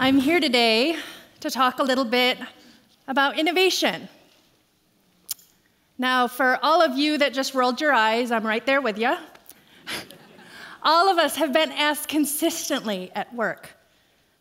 I'm here today to talk a little bit about innovation. Now, for all of you that just rolled your eyes, I'm right there with you. All of us have been asked consistently at work,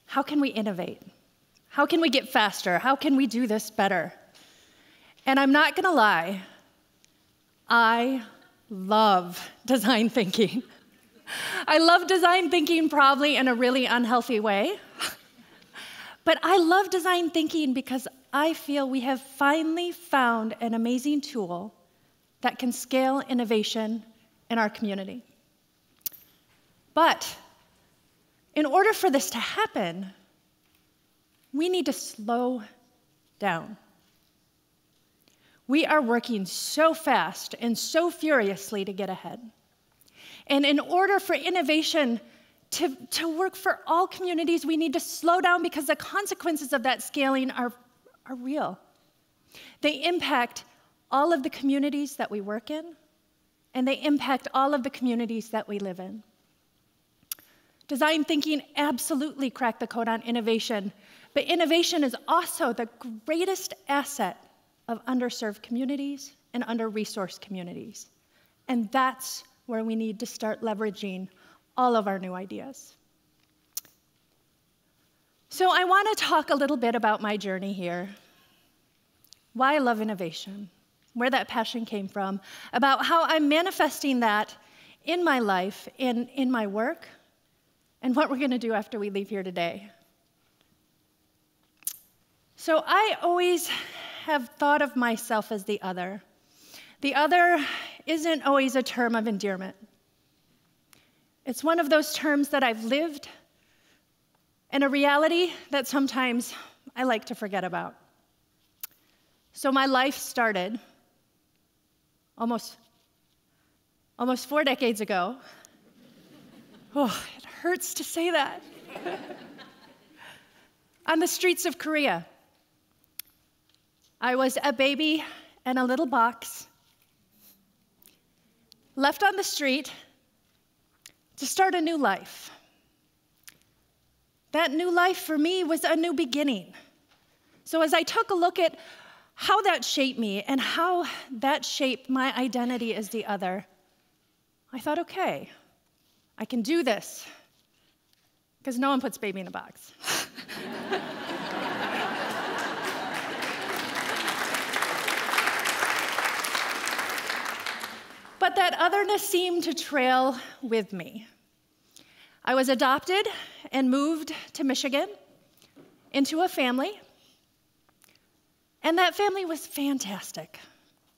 how can we innovate? How can we get faster? How can we do this better? And I'm not gonna lie, I love design thinking. I love design thinking probably in a really unhealthy way. But I love design thinking because I feel we have finally found an amazing tool that can scale innovation in our community. But in order for this to happen, we need to slow down. We are working so fast and so furiously to get ahead. And in order for innovation to work for all communities, we need to slow down because the consequences of that scaling are real. They impact all of the communities that we work in, and they impact all of the communities that we live in. Design thinking absolutely cracked the code on innovation, but innovation is also the greatest asset of underserved communities and under-resourced communities. And that's where we need to start leveraging all of our new ideas. So I want to talk a little bit about my journey here, why I love innovation, where that passion came from, about how I'm manifesting that in my life, in my work, and what we're going to do after we leave here today. So I always have thought of myself as the other. The other isn't always a term of endearment. It's one of those terms that I've lived and a reality that sometimes I like to forget about. So my life started almost 4 decades ago. Oh, it hurts to say that. On the streets of Korea. I was a baby in a little box, left on the street to start a new life. That new life for me was a new beginning. So as I took a look at how that shaped me and how that shaped my identity as the other, I thought, okay, I can do this, because no one puts baby in a box. But that otherness seemed to trail with me. I was adopted and moved to Michigan into a family, and that family was fantastic.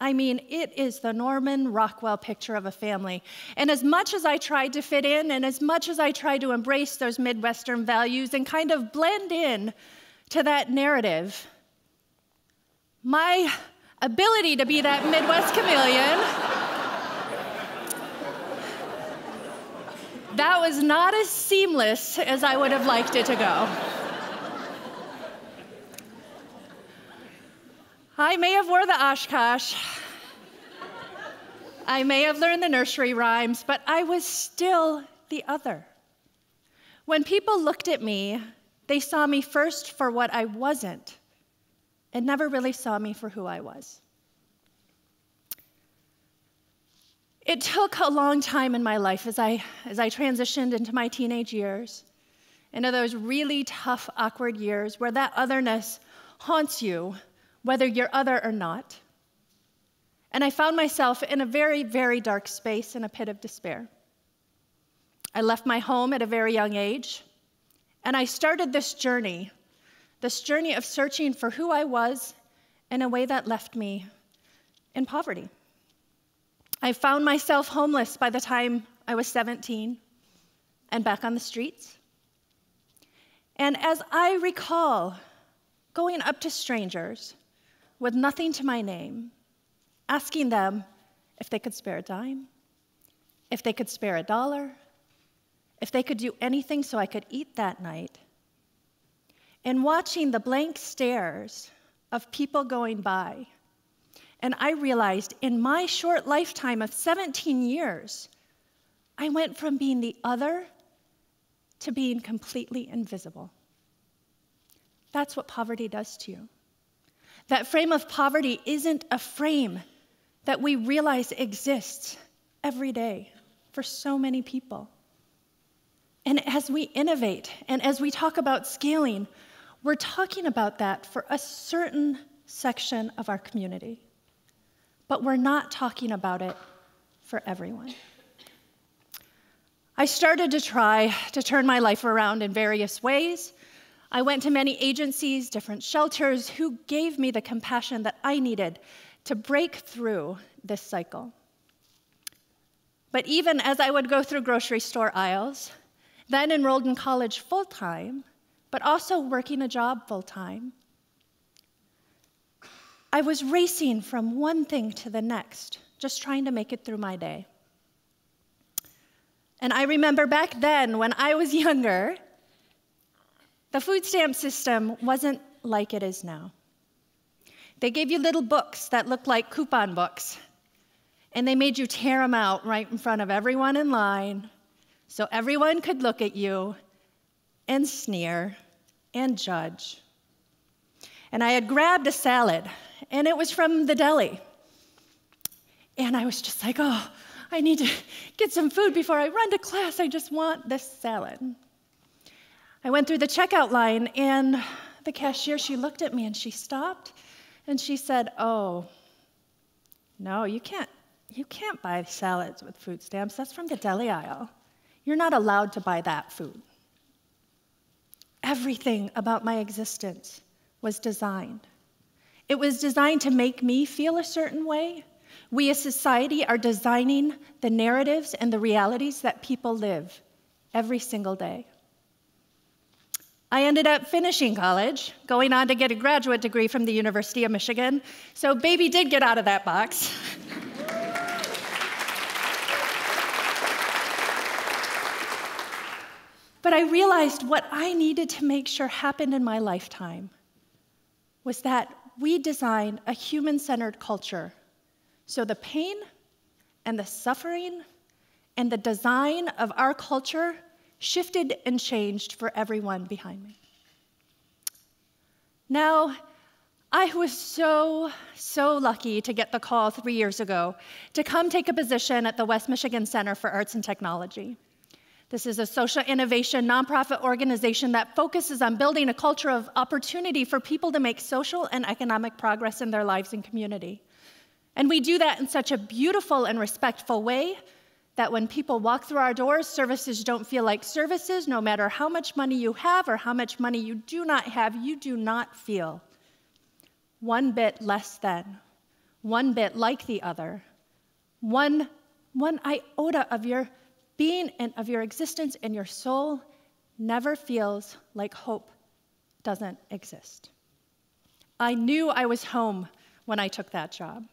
I mean, it is the Norman Rockwell picture of a family. And as much as I tried to fit in, and as much as I tried to embrace those Midwestern values and kind of blend in to that narrative, my ability to be that Midwest chameleon, that was not as seamless as I would have liked it to go. I may have wore the Oshkosh. I may have learned the nursery rhymes, but I was still the other. When people looked at me, they saw me first for what I wasn't, and never really saw me for who I was. It took a long time in my life as I transitioned into my teenage years, into those really tough, awkward years where that otherness haunts you, whether you're other or not. And I found myself in a very, very dark space in a pit of despair. I left my home at a very young age, and I started this journey of searching for who I was in a way that left me in poverty. I found myself homeless by the time I was 17 and back on the streets. And as I recall going up to strangers with nothing to my name, asking them if they could spare a dime, if they could spare $1, if they could do anything so I could eat that night, and watching the blank stares of people going by. And I realized in my short lifetime of 17 years, I went from being the other to being completely invisible. That's what poverty does to you. That frame of poverty isn't a frame that we realize exists every day for so many people. And as we innovate and as we talk about scaling, we're talking about that for a certain section of our community. But we're not talking about it for everyone. I started to try to turn my life around in various ways. I went to many agencies, different shelters, who gave me the compassion that I needed to break through this cycle. But even as I would go through grocery store aisles, then enrolled in college full-time, but also working a job full-time, I was racing from one thing to the next, just trying to make it through my day. And I remember back then, when I was younger, the food stamp system wasn't like it is now. They gave you little books that looked like coupon books, and they made you tear them out right in front of everyone in line so everyone could look at you and sneer and judge. And I had grabbed a salad, and it was from the deli. And I was just like, oh, I need to get some food before I run to class. I just want this salad. I went through the checkout line, and the cashier, she looked at me, and she stopped, and she said, oh, no, you can't buy salads with food stamps. That's from the deli aisle. You're not allowed to buy that food. Everything about my existence was designed. It was designed to make me feel a certain way. We as society are designing the narratives and the realities that people live every single day. I ended up finishing college, going on to get a graduate degree from the University of Michigan, so baby did get out of that box. But I realized what I needed to make sure happened in my lifetime was that we designed a human-centered culture. So the pain and the suffering and the design of our culture shifted and changed for everyone behind me. Now, I was so lucky to get the call 3 years ago to come take a position at the West Michigan Center for Arts and Technology. This is a social innovation nonprofit organization that focuses on building a culture of opportunity for people to make social and economic progress in their lives and community. And we do that in such a beautiful and respectful way that when people walk through our doors, services don't feel like services. No matter how much money you have or how much money you do not have, you do not feel one bit less than, one bit like the other, one iota of your being and of your existence and your soul never feels like hope doesn't exist. I knew I was home when I took that job.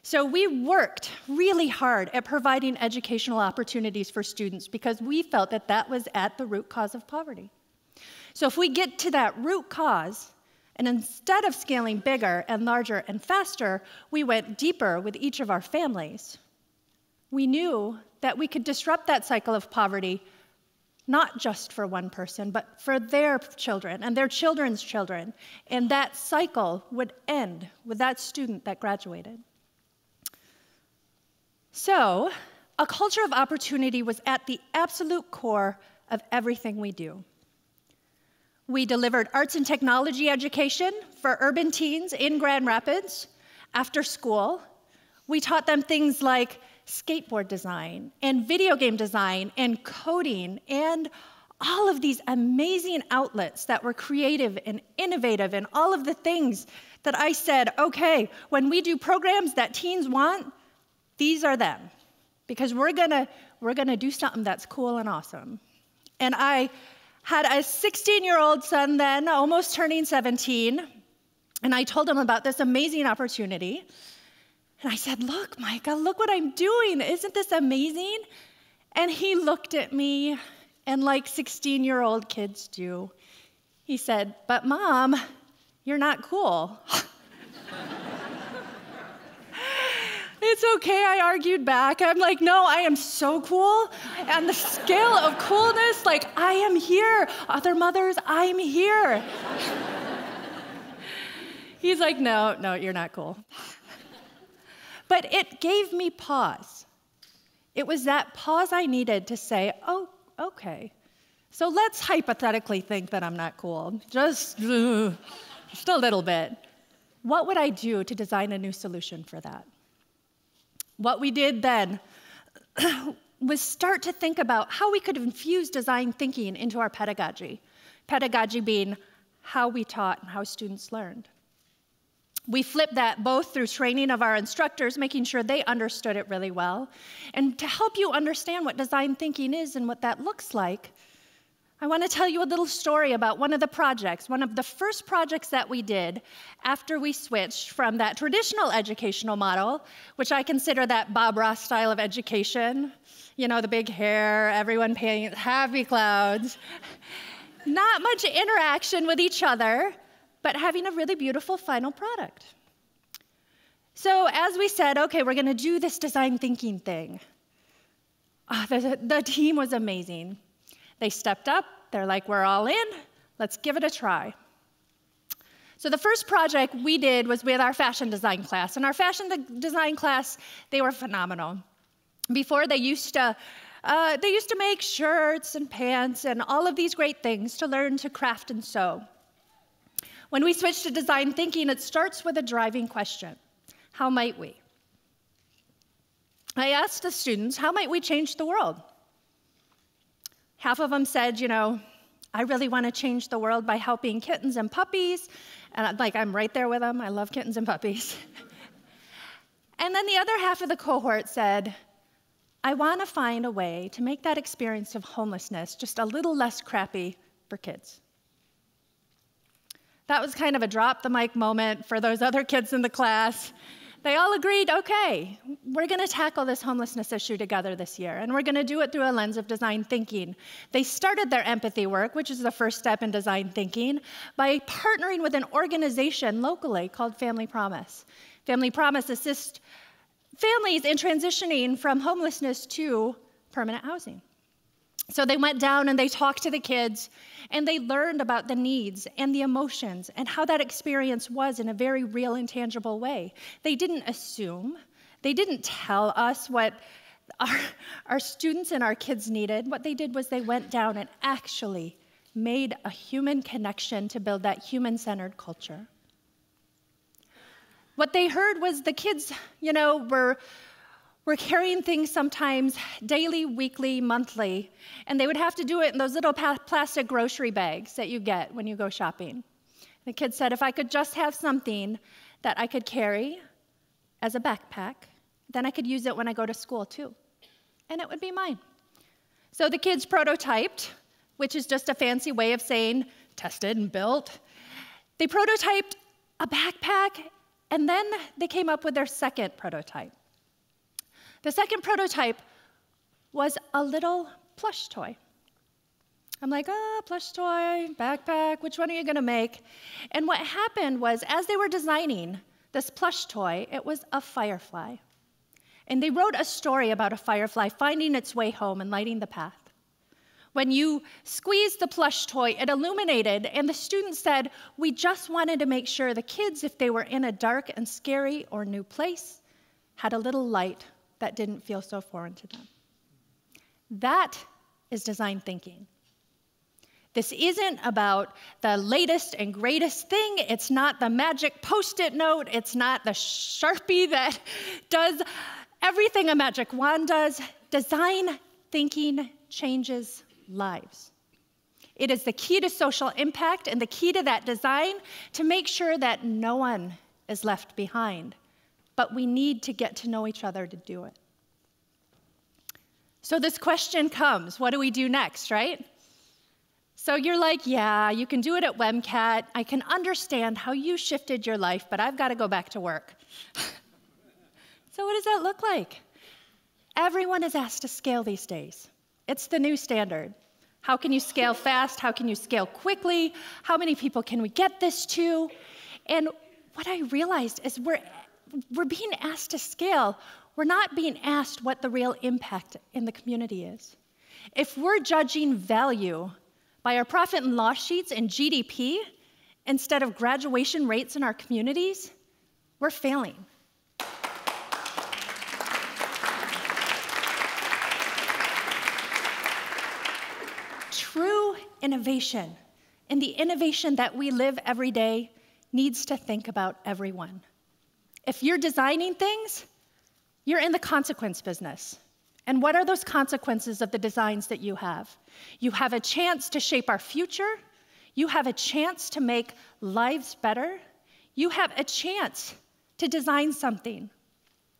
So we worked really hard at providing educational opportunities for students because we felt that that was at the root cause of poverty. So if we get to that root cause, and instead of scaling bigger and larger and faster, we went deeper with each of our families, we knew that we could disrupt that cycle of poverty, not just for one person, but for their children and their children's children. And that cycle would end with that student that graduated. So, a culture of opportunity was at the absolute core of everything we do. We delivered arts and technology education for urban teens in Grand Rapids after school. We taught them things like skateboard design and video game design and coding and all of these amazing outlets that were creative and innovative and all of the things that I said, okay, when we do programs that teens want, these are them, because we're gonna do something that's cool and awesome. And I had a 16-year-old son then, almost turning 17, and I told him about this amazing opportunity. And I said, look, Micah, look what I'm doing. Isn't this amazing? And he looked at me, and like 16-year-old kids do, he said, but Mom, you're not cool. It's it's okay, I argued back. I'm like, no, I am so cool. And the scale of coolness, like, I am here. Other mothers, I'm here. He's like, no, you're not cool. But it gave me pause. It was that pause I needed to say, oh, okay. So let's hypothetically think that I'm not cool. Just a little bit. What would I do to design a new solution for that? What we did then was start to think about how we could infuse design thinking into our pedagogy. Pedagogy being how we taught and how students learned. We flipped that both through training of our instructors, making sure they understood it really well, and to help you understand what design thinking is and what that looks like, I want to tell you a little story about one of the projects, one of the first projects that we did after we switched from that traditional educational model, which I consider that Bob Ross style of education, you know, the big hair, everyone painting happy clouds, not much interaction with each other, but having a really beautiful final product. So as we said, okay, we're going to do this design thinking thing. The team was amazing. They stepped up, they're like, we're all in, let's give it a try. So the first project we did was with our fashion design class. And our fashion design class, they were phenomenal. Before, they used to make shirts and pants and all of these great things to learn to craft and sew. When we switched to design thinking, it starts with a driving question. How might we? I asked the students, how might we change the world? Half of them said, you know, I really want to change the world by helping kittens and puppies. And I'm right there with them. I love kittens and puppies. And then the other half of the cohort said, I want to find a way to make that experience of homelessness just a little less crappy for kids. That was kind of a drop the mic moment for those other kids in the class. They all agreed, okay, we're going to tackle this homelessness issue together this year, and we're going to do it through a lens of design thinking. They started their empathy work, which is the first step in design thinking, by partnering with an organization locally called Family Promise. Family Promise assists families in transitioning from homelessness to permanent housing. So they went down and they talked to the kids, and they learned about the needs and the emotions and how that experience was in a very real and tangible way. They didn't assume. They didn't tell us what our students and our kids needed. What they did was they went down and actually made a human connection to build that human-centered culture. What they heard was the kids, you know, were carrying things sometimes daily, weekly, monthly, and they would have to do it in those little plastic grocery bags that you get when you go shopping. The kids said, if I could just have something that I could carry as a backpack, then I could use it when I go to school too, and it would be mine. So the kids prototyped, which is just a fancy way of saying tested and built. They prototyped a backpack, and then they came up with their second prototype. The second prototype was a little plush toy. I'm like, plush toy, backpack, which one are you going to make? And what happened was, as they were designing this plush toy, it was a firefly. And they wrote a story about a firefly finding its way home and lighting the path. When you squeezed the plush toy, it illuminated, and the students said, we just wanted to make sure the kids, if they were in a dark and scary or new place, had a little light that didn't feel so foreign to them. That is design thinking. This isn't about the latest and greatest thing. It's not the magic Post-it note. It's not the Sharpie that does everything a magic wand does. Design thinking changes lives. It is the key to social impact and the key to that design to make sure that no one is left behind. But we need to get to know each other to do it. So this question comes, what do we do next, right? So you're like, yeah, you can do it at WMCAT. I can understand how you shifted your life, but I've got to go back to work. So what does that look like? Everyone is asked to scale these days. It's the new standard. How can you scale fast? How can you scale quickly? How many people can we get this to? And what I realized is we're being asked to scale. We're not being asked what the real impact in the community is. If we're judging value by our profit and loss sheets and GDP instead of graduation rates in our communities, we're failing. True innovation, and the innovation that we live every day, needs to think about everyone. If you're designing things, you're in the consequence business. And what are those consequences of the designs that you have? You have a chance to shape our future. You have a chance to make lives better. You have a chance to design something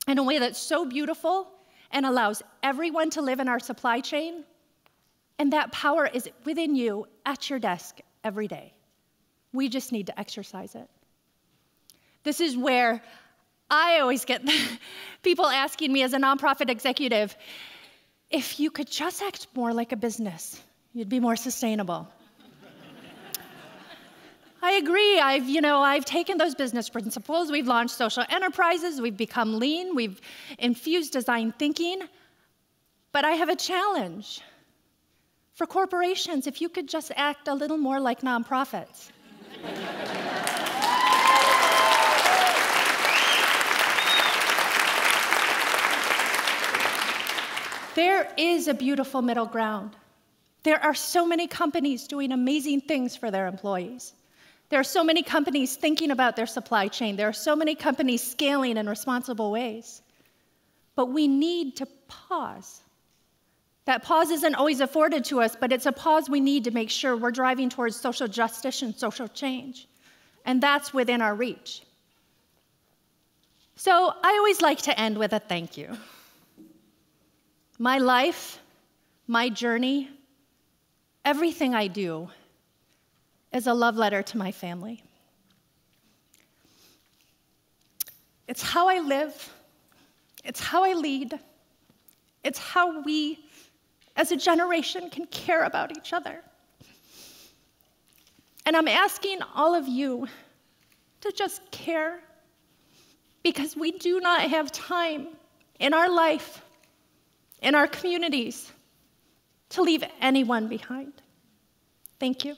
in a way that's so beautiful and allows everyone to live in our supply chain. And that power is within you at your desk every day. We just need to exercise it. This is where I always get people asking me as a nonprofit executive, if you could just act more like a business, you'd be more sustainable. I agree. I've taken those business principles. We've launched social enterprises. We've become lean. We've infused design thinking. But I have a challenge. For corporations, if you could just act a little more like nonprofits. There is a beautiful middle ground. There are so many companies doing amazing things for their employees. There are so many companies thinking about their supply chain. There are so many companies scaling in responsible ways. But we need to pause. That pause isn't always afforded to us, but it's a pause we need to make sure we're driving towards social justice and social change. And that's within our reach. So I always like to end with a thank you. My life, my journey, everything I do is a love letter to my family. It's how I live. It's how I lead. It's how we, as a generation, can care about each other. And I'm asking all of you to just care, because we do not have time in our life, in our communities, to leave anyone behind. Thank you.